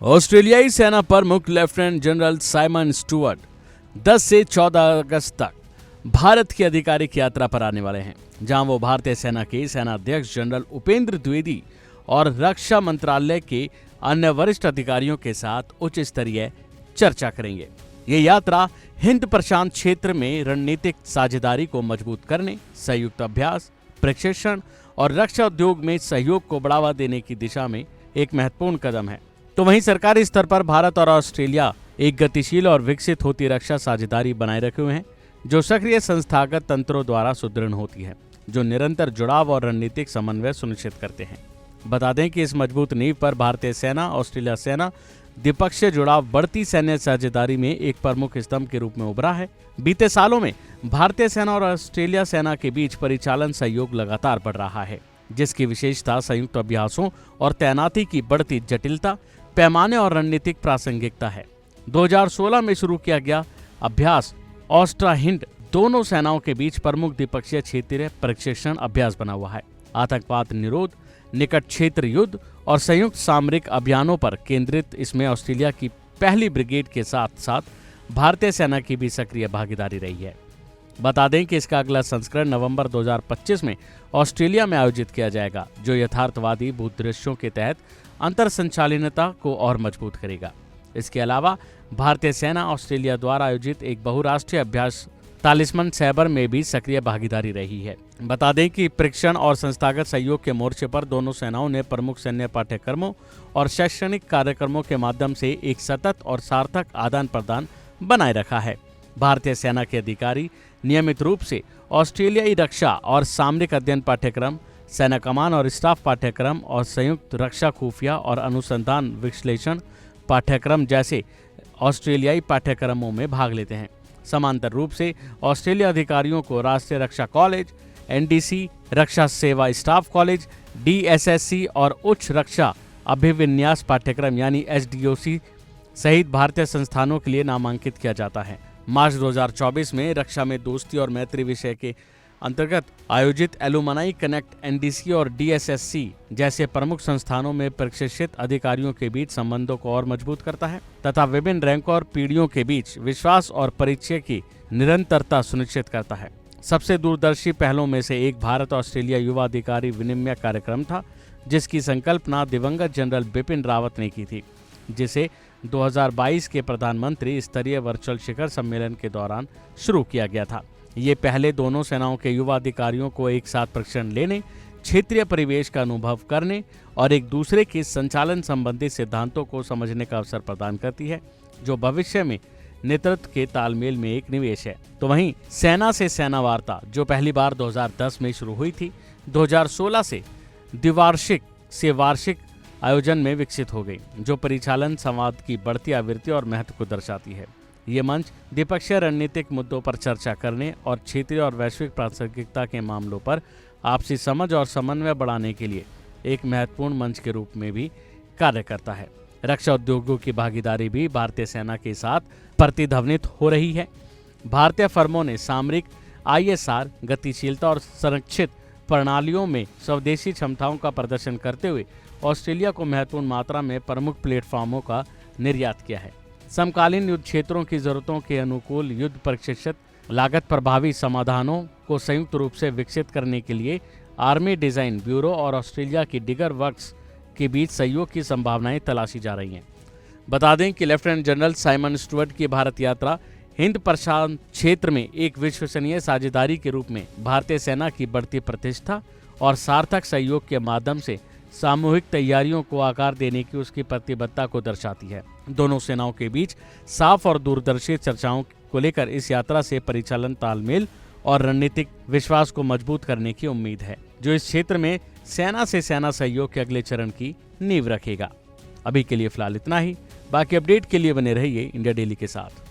ऑस्ट्रेलियाई सेना प्रमुख लेफ्टिनेंट जनरल साइमन स्टुअर्ट 10 से 14 अगस्त तक भारत की आधिकारिक यात्रा पर आने वाले हैं, जहां वो भारतीय सेना के सेनाध्यक्ष जनरल उपेंद्र द्विवेदी और रक्षा मंत्रालय के अन्य वरिष्ठ अधिकारियों के साथ उच्च स्तरीय चर्चा करेंगे। ये यात्रा हिंद प्रशांत क्षेत्र में रणनीतिक साझेदारी को मजबूत करने, संयुक्त अभ्यास, प्रशिक्षण और रक्षा उद्योग में सहयोग को बढ़ावा देने की दिशा में एक महत्वपूर्ण कदम है। तो वहीं सरकारी स्तर पर भारत और ऑस्ट्रेलिया एक गतिशील और विकसित होती रक्षा साझेदारी बनाए रखे हुए हैं, जो सक्रिय संस्थागत तंत्रों द्वारा सुदृढ़ होती है, जो निरंतर जुड़ाव और रणनीतिक समन्वय सुनिश्चित करते हैं। बता दें कि इस मजबूत नींव पर भारतीय सेना ऑस्ट्रेलिया सेना द्विपक्षीय जुड़ाव बढ़ती सैन्य साझेदारी में एक प्रमुख स्तंभ के रूप में उभरा है। बीते सालों में भारतीय सेना और ऑस्ट्रेलिया सेना के बीच परिचालन सहयोग लगातार बढ़ रहा है, जिसकी विशेषता संयुक्त अभ्यासों और तैनाती की बढ़ती जटिलता, पैमाने और रणनीतिक प्रासंगिकता है। 2016 में शुरू किया गया अभ्यास ऑस्ट्रा हिंद दोनों सेनाओं के बीच प्रमुख द्विपक्षीय क्षेत्रीय प्रशिक्षण अभ्यास बना हुआ है। आतंकवाद निरोध, निकट क्षेत्र युद्ध और संयुक्त सामरिक अभियानों पर केंद्रित इसमें ऑस्ट्रेलिया की पहली ब्रिगेड के साथ साथ भारतीय सेना की भी सक्रिय भागीदारी रही है। बता दें कि इसका अगला संस्करण नवंबर 2025 में ऑस्ट्रेलिया में आयोजित किया जाएगा, जो यथार्थवादी भूदृश्यों के तहत अंतर संचालनता को और मजबूत करेगा। इसके अलावा भारतीय सेना ऑस्ट्रेलिया द्वारा आयोजित एक बहुराष्ट्रीय अभ्यास तालिस्मन सैबर में भी सक्रिय भागीदारी रही है। बता दें कि प्रशिक्षण और संस्थागत सहयोग के मोर्चे पर दोनों सेनाओं ने प्रमुख सैन्य पाठ्यक्रमों और शैक्षणिक कार्यक्रमों के माध्यम से एक सतत और सार्थक आदान प्रदान बनाए रखा है। भारतीय सेना के अधिकारी नियमित रूप से ऑस्ट्रेलियाई रक्षा और सामरिक अध्ययन पाठ्यक्रम, सेना कमान और स्टाफ पाठ्यक्रम और संयुक्त रक्षा खुफिया और अनुसंधान विश्लेषण पाठ्यक्रम जैसे ऑस्ट्रेलियाई पाठ्यक्रमों में भाग लेते हैं। समांतर रूप से ऑस्ट्रेलिया अधिकारियों को राष्ट्रीय रक्षा कॉलेज, एनडीसी, रक्षा सेवा स्टाफ कॉलेज, डीएसएससी और उच्च रक्षा अभिविन्यास पाठ्यक्रम यानी एसडीओसी सहित भारतीय संस्थानों के लिए नामांकित किया जाता है। मार्च 2024 में रक्षा में दोस्ती और मैत्री विषय के अंतर्गत आयोजित एलुमनाई कनेक्ट एनडीसी और डीएसएससी जैसे प्रमुख संस्थानों में प्रशिक्षित अधिकारियों के बीच संबंधों को और मजबूत करता है तथा विभिन्न रैंकों और पीढ़ियों के बीच विश्वास और परिचय की निरंतरता सुनिश्चित करता है। सबसे दूरदर्शी पहलों में से एक भारत ऑस्ट्रेलिया युवा अधिकारी विनिमय कार्यक्रम था, जिसकी संकल्पना दिवंगत जनरल बिपिन रावत ने की थी, जिसे 2022 के प्रधानमंत्री स्तरीय वर्चुअल शिखर सम्मेलन के दौरान शुरू किया गया था। ये पहले दोनों सेनाओं के युवा अधिकारियों को एक साथ प्रशिक्षण लेने, क्षेत्रीय परिवेश का अनुभव करने और एक दूसरे के संचालन संबंधी सिद्धांतों को समझने का अवसर प्रदान करती है, जो भविष्य में नेतृत्व के तालमेल में एक निवेश है। तो वहीं सेना से सेना वार्ता, जो पहली बार 2010 में शुरू हुई थी, 2016 से द्विवार्षिक से वार्षिक आयोजन में विकसित हो गई, जो परिचालन संवाद की बढ़ती आवृत्ति और महत्व को दर्शाती है। ये मंच द्विपक्षीय रणनीतिक मुद्दों पर चर्चा करने और क्षेत्रीय और वैश्विक प्रासंगिकता के मामलों पर आपसी समझ और समन्वय बढ़ाने के लिए एक महत्वपूर्ण मंच के रूप में भी कार्य करता है। रक्षा उद्योगों की भागीदारी भी भारतीय सेना के साथ प्रतिध्वनित हो रही है। भारतीय फर्मों ने सामरिक आईएसआर, गतिशीलता और संरक्षित प्रणालियों में स्वदेशी क्षमताओं का प्रदर्शन करते हुए ऑस्ट्रेलिया को महत्वपूर्ण मात्रा में प्रमुख प्लेटफॉर्मों का निर्यात किया है। समकालीन युद्ध क्षेत्रों की जरूरतों के अनुकूल युद्ध प्रशिक्षित लागत प्रभावी समाधानों को संयुक्त रूप से विकसित करने के लिए आर्मी डिजाइन ब्यूरो और ऑस्ट्रेलिया की डिगर वर्क्स के बीच सहयोग की संभावनाएं तलाशी जा रही हैं। बता दें कि लेफ्टिनेंट जनरल साइमन स्टुअर्ट की भारत यात्रा हिंद प्रशांत क्षेत्र में एक विश्वसनीय साझेदारी के रूप में भारतीय सेना की बढ़ती प्रतिष्ठा और सार्थक सहयोग के माध्यम से सामूहिक तैयारियों को आकार देने की उसकी प्रतिबद्धता को दर्शाती है। दोनों सेनाओं के बीच साफ और दूरदर्शी चर्चाओं को लेकर इस यात्रा से परिचालन तालमेल और रणनीतिक विश्वास को मजबूत करने की उम्मीद है, जो इस क्षेत्र में सेना से सेना सहयोग के अगले चरण की नींव रखेगा। अभी के लिए फिलहाल इतना ही। बाकी अपडेट के लिए बने रहिए इंडिया डेली के साथ।